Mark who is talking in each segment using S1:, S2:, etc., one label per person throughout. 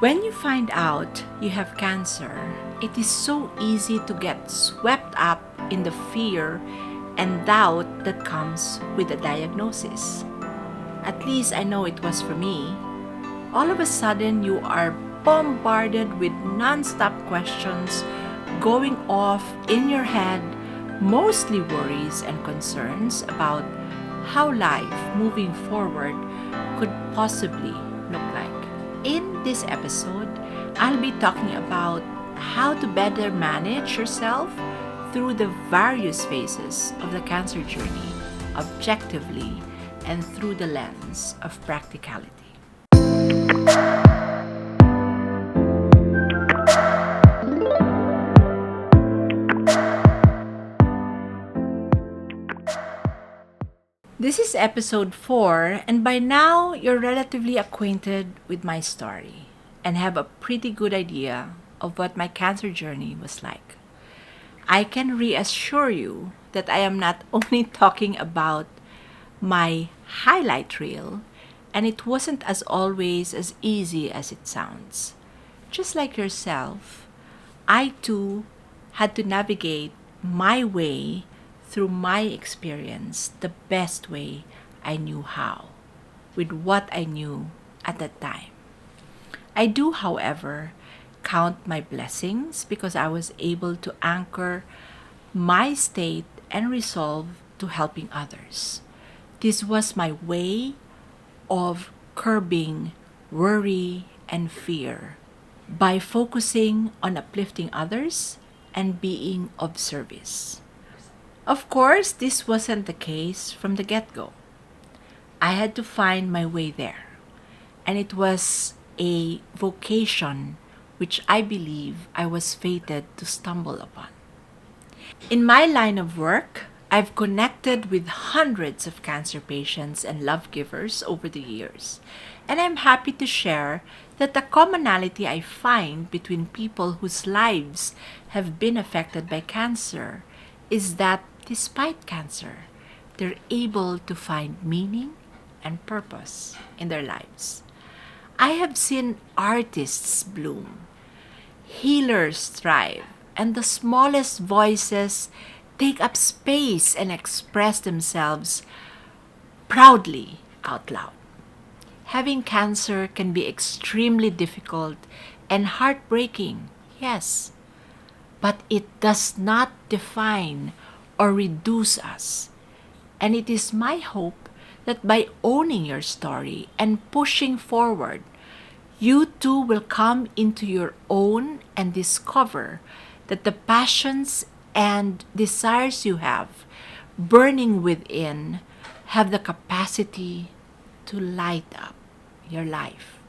S1: When you find out you have cancer, it is so easy to get swept up in the fear and doubt that comes with the diagnosis. At least I know it was for me. All of a sudden, you are bombarded with non-stop questions going off in your head, mostly worries and concerns about how life moving forward could possibly look like. In this episode, I'll be talking about how to better manage yourself through the various phases of the cancer journey objectively and through the lens of practicality. This is episode 4, and by now you're relatively acquainted with my story and have a pretty good idea of what my cancer journey was like. I can reassure you that I am not only talking about my highlight reel, and it wasn't as always as easy as it sounds. Just like yourself, I too had to navigate my way through my experience the best way I knew how, with what I knew at that time. I do, however, count my blessings because I was able to anchor my state and resolve to helping others. This was my way of curbing worry and fear by focusing on uplifting others and being of service. Of course, this wasn't the case from the get go. I had to find my way there, and it was a vocation which I believe I was fated to stumble upon. In my line of work, I've connected with hundreds of cancer patients and love givers over the years, and I'm happy to share that the commonality I find between people whose lives have been affected by cancer is that despite cancer, they're able to find meaning and purpose in their lives. I have seen artists bloom, healers thrive, and the smallest voices take up space and express themselves proudly out loud. Having cancer can be extremely difficult and heartbreaking, yes, but it does not define or reduce us. And it is my hope that by owning your story and pushing forward, you too will come into your own and discover that the passions and desires you have burning within have the capacity to light up your life.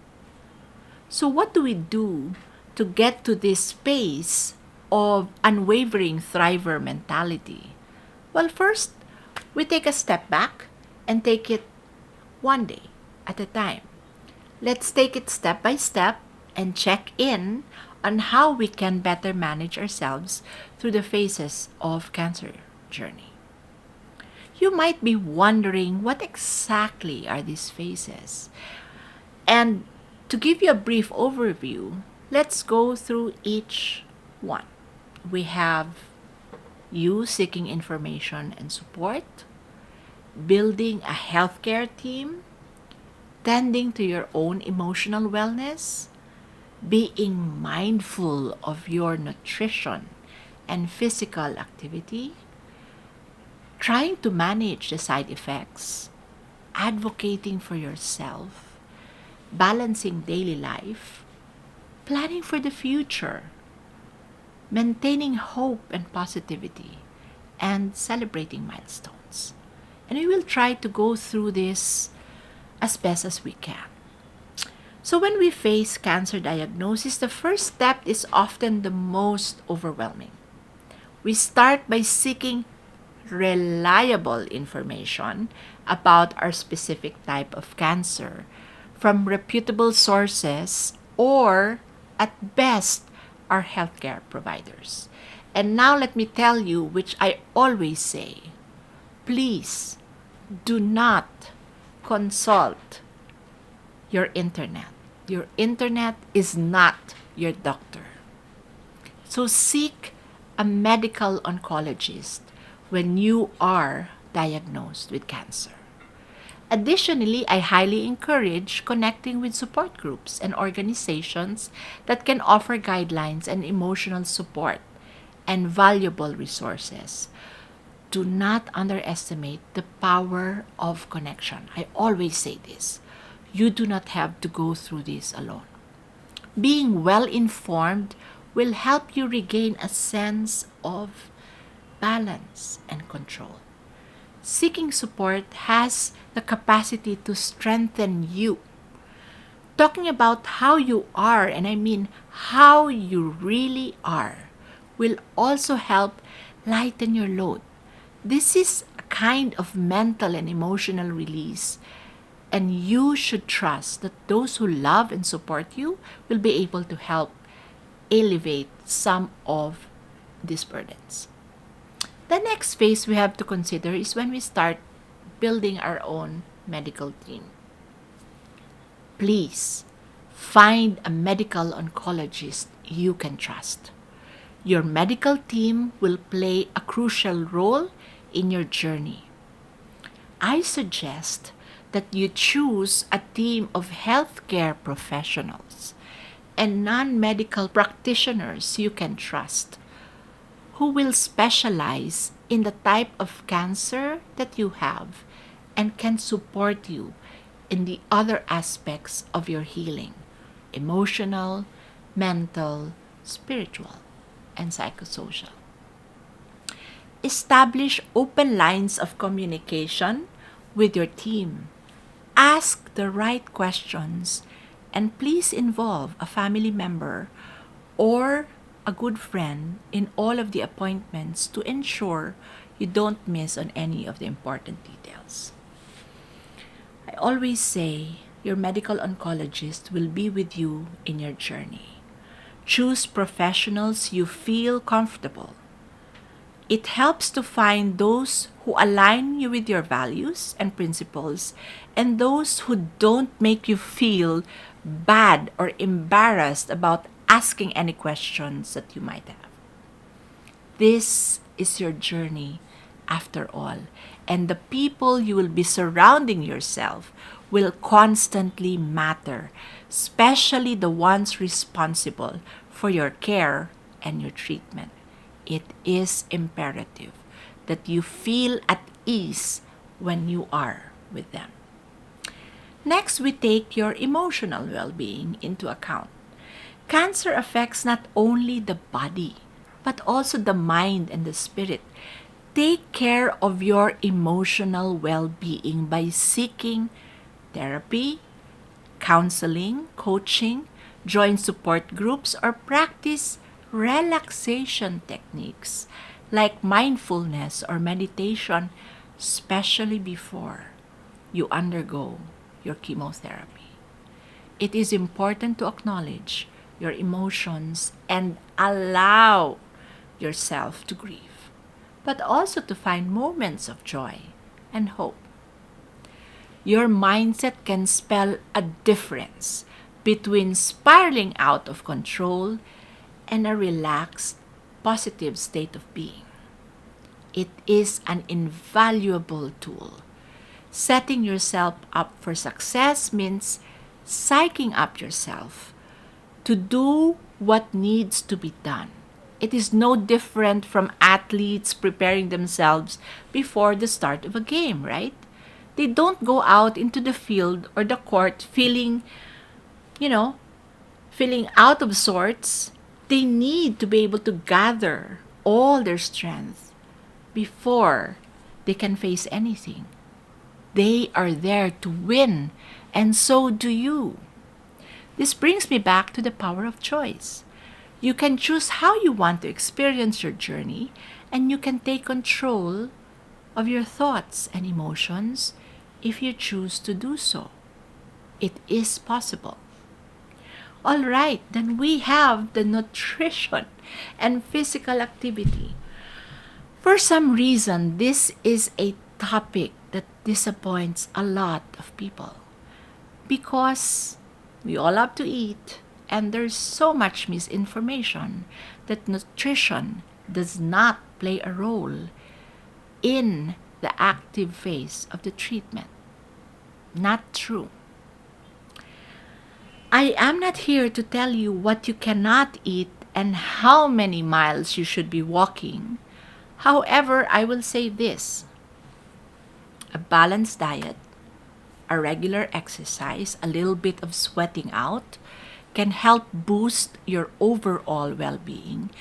S1: So, what do we do to get to this space of unwavering thriver mentality? Well, first, we take a step back and take it one day at a time. Let's take it step by step and check in on how we can better manage ourselves through the phases of cancer journey. You might be wondering what exactly are these phases? And to give you a brief overview, let's go through each one. We have you seeking information and support, building a healthcare team, tending to your own emotional wellness, being mindful of your nutrition and physical activity, trying to manage the side effects, advocating for yourself, balancing daily life, planning for the future, maintaining hope and positivity, and celebrating milestones. And we will try to go through this as best as we can. So, when we face cancer diagnosis, the first step is often the most overwhelming. We start by seeking reliable information about our specific type of cancer from reputable sources or, at best, our healthcare providers. And now let me tell you, which I always say, please do not consult your internet, Your internet is not your doctor. So seek a medical oncologist when you are diagnosed with cancer. Additionally, I highly encourage connecting with support groups and organizations that can offer guidelines and emotional support and valuable resources. Do not underestimate the power of connection. I always say this. You do not have to go through this alone. Being well informed will help you regain a sense of balance and control. Seeking support has the capacity to strengthen you. Talking about how you are, and I mean how you really are, will also help lighten your load. This is a kind of mental and emotional release, and you should trust that those who love and support you will be able to help alleviate some of these burdens. The next phase we have to consider is when we start building our own medical team. Please find a medical oncologist you can trust. Your medical team will play a crucial role in your journey. I suggest that you choose a team of healthcare professionals and non medical practitioners you can trust who will specialize in the type of cancer that you have and can support you in the other aspects of your healing: emotional, mental, spiritual, and psychosocial. Establish open lines of communication with your team. Ask the right questions and please involve a family member or a good friend in all of the appointments to ensure you don't miss on any of the important details. I always say your medical oncologist will be with you in your journey. Choose professionals you feel comfortable. It helps to find those who align you with your values and principles and those who don't make you feel bad or embarrassed about asking any questions that you might have. This is your journey after all, and the people you will be surrounding yourself will constantly matter, especially the ones responsible for your care and your treatment. It is imperative that you feel at ease when you are with them. Next, we take your emotional well being into account. Cancer affects not only the body, but also the mind and the spirit. Take care of your emotional well being by seeking therapy, counseling, coaching, join support groups, or practice relaxation techniques like mindfulness or meditation, especially before you undergo your chemotherapy. It is important to acknowledge your emotions and allow yourself to grieve, but also to find moments of joy and hope. Your mindset can spell a difference between spiraling out of control and a relaxed, positive state of being. It is an invaluable tool. Setting yourself up for success means psyching up yourself to do what needs to be done. It is no different from athletes preparing themselves before the start of a game, right? They don't go out into the field or the court you know, feeling out of sorts. They need to be able to gather all their strength before they can face anything. They are there to win, and so do you. This brings me back to the power of choice. You can choose how you want to experience your journey, and you can take control of your thoughts and emotions if you choose to do so. It is possible. All right, then we have the nutrition and physical activity. For some reason, this is a topic that disappoints a lot of people because We all love to eat, and there's so much misinformation that nutrition does not play a role in the active phase of the treatment. Not true. I am not here to tell you what you cannot eat and how many miles you should be walking. However, I will say this: a balanced diet, a regular exercise, a little bit of sweating out can help boost your overall well being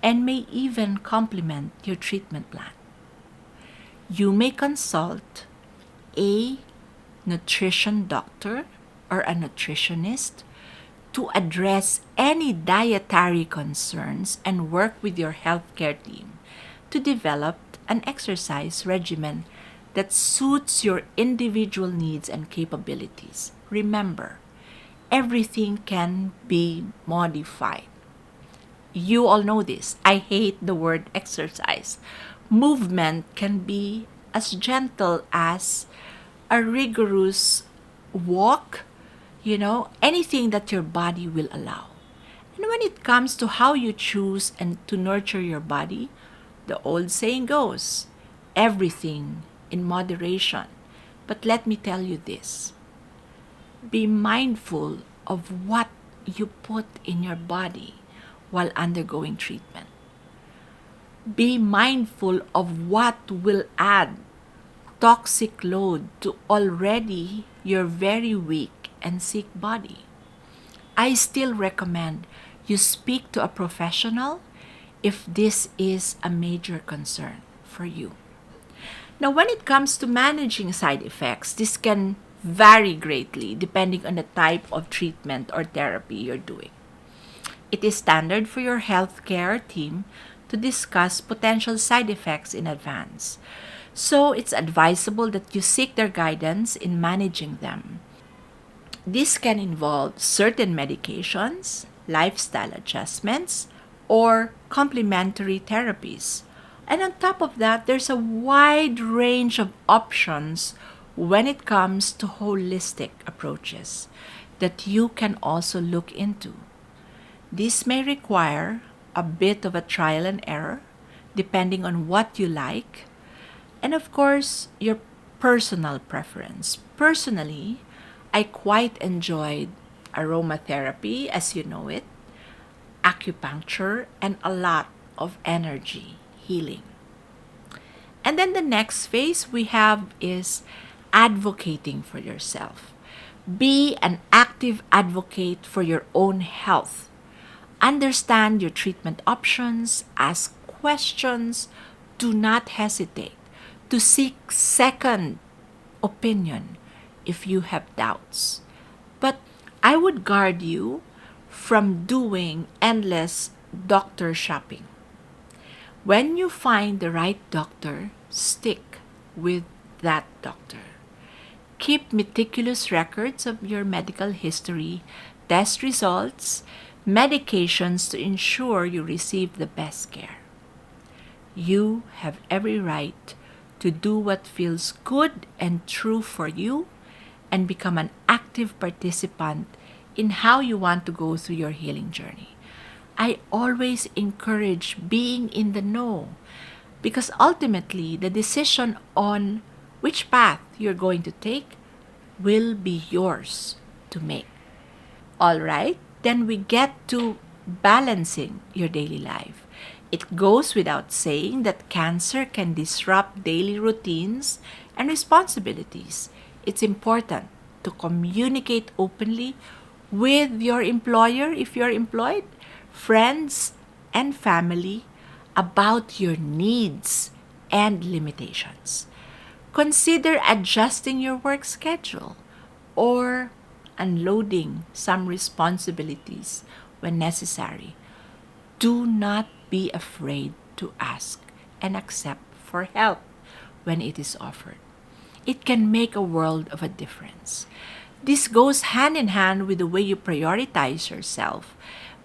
S1: and may even complement your treatment plan. You may consult a nutrition doctor or a nutritionist to address any dietary concerns and work with your healthcare team to develop an exercise regimen that suits your individual needs and capabilities. Remember, everything can be modified. You all know this. I hate the word exercise. Movement can be as gentle as a rigorous walk, anything that your body will allow. And when it comes to how you choose and to nurture your body, the old saying goes, everything in moderation. But let me tell you this: be mindful of what you put in your body while undergoing treatment. Be mindful of what will add toxic load to already your very weak and sick body. I still recommend you speak to a professional if this is a major concern for you. Now, when it comes to managing side effects, this can vary greatly depending on the type of treatment or therapy you're doing. It is standard for your healthcare team to discuss potential side effects in advance. So it's advisable that you seek their guidance in managing them. This can involve certain medications, lifestyle adjustments, or complementary therapies. And on top of that, there's a wide range of options when it comes to holistic approaches that you can also look into. This may require a bit of a trial and error depending on what you like and, of course, your personal preference. Personally, I quite enjoyed aromatherapy, as you know it, acupuncture, and a lot of energy healing. And then the next phase we have is advocating for yourself. Be an active advocate for your own health. Understand your treatment options, ask questions, do not hesitate to seek second opinion if you have doubts. But I would guard you from doing endless doctor shopping. When you find the right doctor, stick with that doctor. Keep meticulous records of your medical history, test results, medications to ensure you receive the best care. You have every right to do what feels good and true for you and become an active participant in how you want to go through your healing journey. I always encourage being in the know because ultimately the decision on which path you're going to take will be yours to make. All right, then we get to balancing your daily life. It goes without saying that cancer can disrupt daily routines and responsibilities. It's important to communicate openly with your employer if you're employed, friends, and family about your needs and limitations. Consider adjusting your work schedule or unloading some responsibilities when necessary. Do not be afraid to ask and accept for help when it is offered. It can make a world of a difference. This goes hand in hand with the way you prioritize yourself,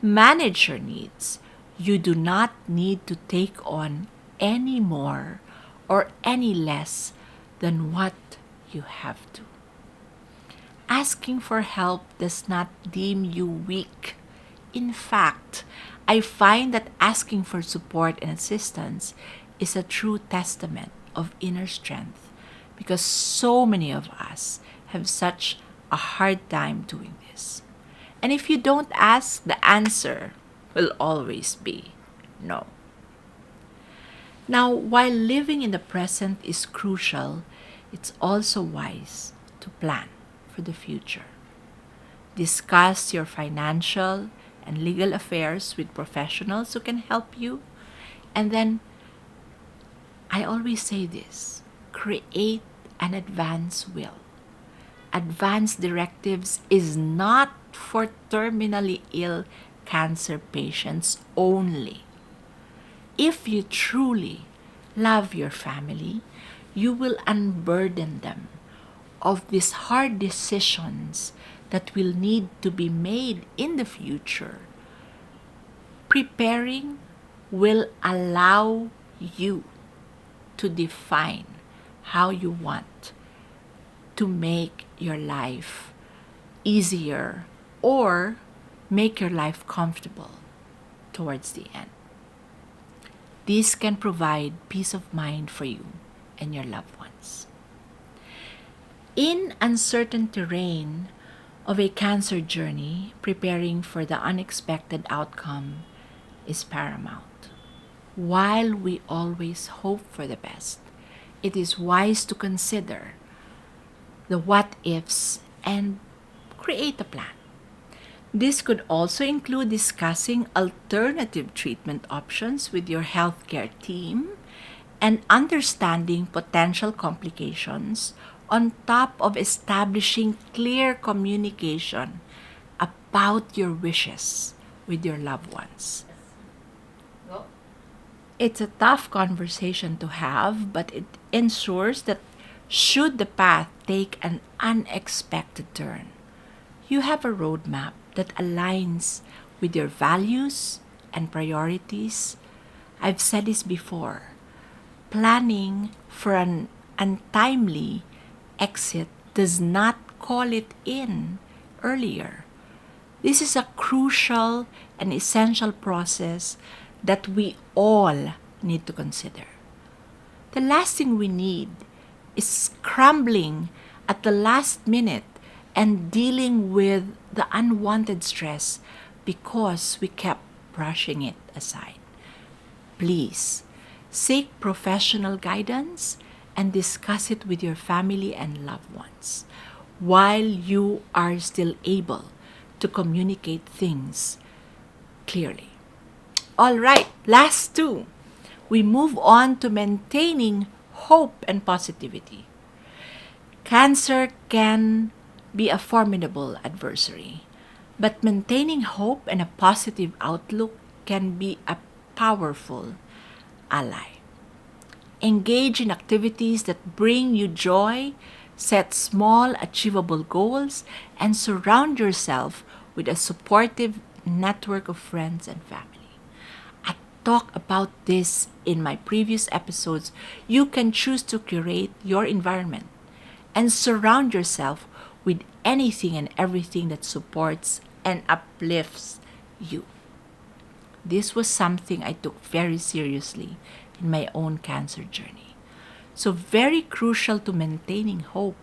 S1: manage your needs. You do not need to take on any more or any less than what you have to. asking for help does not deem you weak. In fact, I find that asking for support and assistance is a true testament of inner strength because so many of us have such a hard time doing this. And if you don't ask, the answer will always be no. Now, while living in the present is crucial, it's also wise to plan for the future. Discuss your financial and legal affairs with professionals who can help you. And then, I always say this, create an advance will. Advance directives is not for terminally ill cancer patients only. If you truly love your family, you will unburden them of these hard decisions that will need to be made in the future. Preparing will allow you to define how you want to make your life easier or make your life comfortable towards the end. This can provide peace of mind for you and your loved ones. In uncertain terrain of a cancer journey, preparing for the unexpected outcome is paramount. While we always hope for the best, it is wise to consider the what ifs and create a plan. This could also include discussing alternative treatment options with your healthcare team and understanding potential complications on top of establishing clear communication about your wishes with your loved ones. It's a tough conversation to have, but it ensures that should the path take an unexpected turn, you have a roadmap that aligns with your values and priorities. I've said this before. Planning for an untimely exit does not call it in earlier. This is a crucial and essential process that we all need to consider. The last thing we need is scrambling at the last minute and dealing with the unwanted stress because we kept brushing it aside. Please seek professional guidance and discuss it with your family and loved ones while you are still able to communicate things clearly. All right, last two. We move on to maintaining hope and positivity. Cancer can be a formidable adversary, but maintaining hope and a positive outlook can be a powerful ally. Engage in activities that bring you joy, set small, achievable goals, and surround yourself with a supportive network of friends and family. I talked about this in my previous episodes. You can choose to curate your environment and surround yourself with anything and everything that supports and uplifts you. This was something I took very seriously in my own cancer journey. So, very crucial to maintaining hope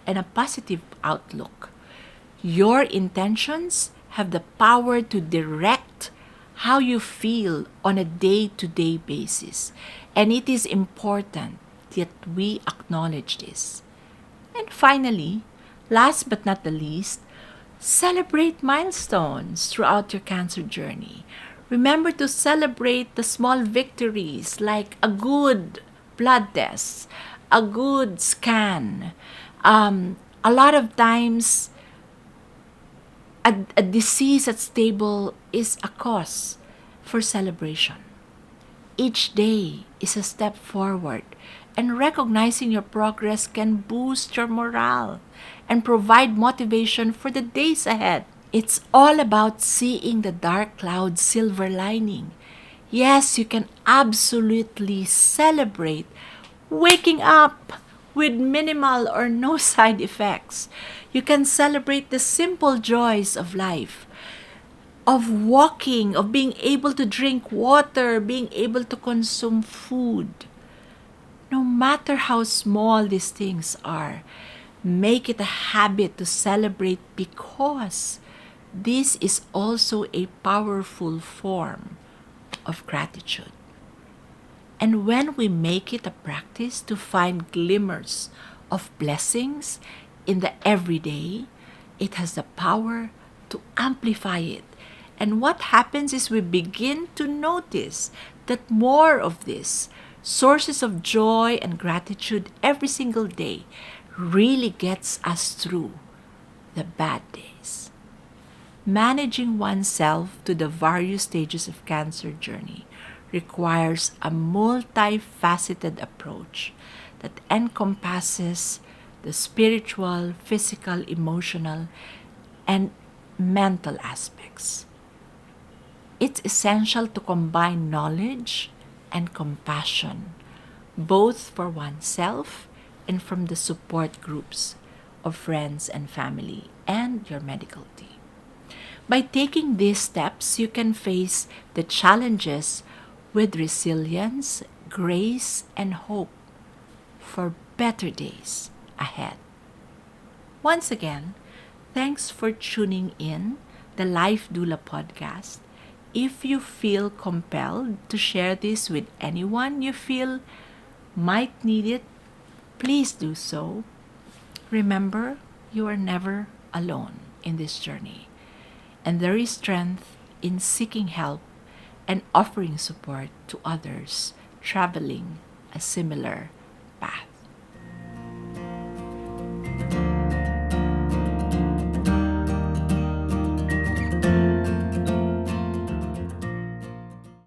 S1: and a positive outlook. Your intentions have the power to direct how you feel on a day-to-day basis. And it is important that we acknowledge this. And finally, last but not the least, celebrate milestones throughout your cancer journey. Remember to celebrate the small victories like a good blood test, a good scan. A lot of times, a disease that's stable is a cause for celebration. Each day is a step forward, and recognizing your progress can boost your morale and provide motivation for the days ahead. It's all about seeing the dark cloud silver lining. Yes, you can absolutely celebrate waking up with minimal or no side effects. You can celebrate the simple joys of life, of walking, of being able to drink water, being able to consume food. No matter how small these things are, make it a habit to celebrate because this is also a powerful form of gratitude. And when we make it a practice to find glimmers of blessings in the everyday, it has the power to amplify it. And what happens is we begin to notice that more of this sources of joy and gratitude every single day really gets us through the bad days. Managing oneself to the various stages of cancer journey requires a multifaceted approach that encompasses the spiritual, physical, emotional, and mental aspects. It's essential to combine knowledge and compassion, both for oneself and from the support groups of friends and family and your medical team. By taking these steps, you can face the challenges with resilience, grace, and hope for better days ahead. Once again, thanks for tuning in the Life Doula podcast. If you feel compelled to share this with anyone you feel might need it, please do so. Remember, you are never alone in this journey, and there is strength in seeking help and offering support to others traveling a similar path.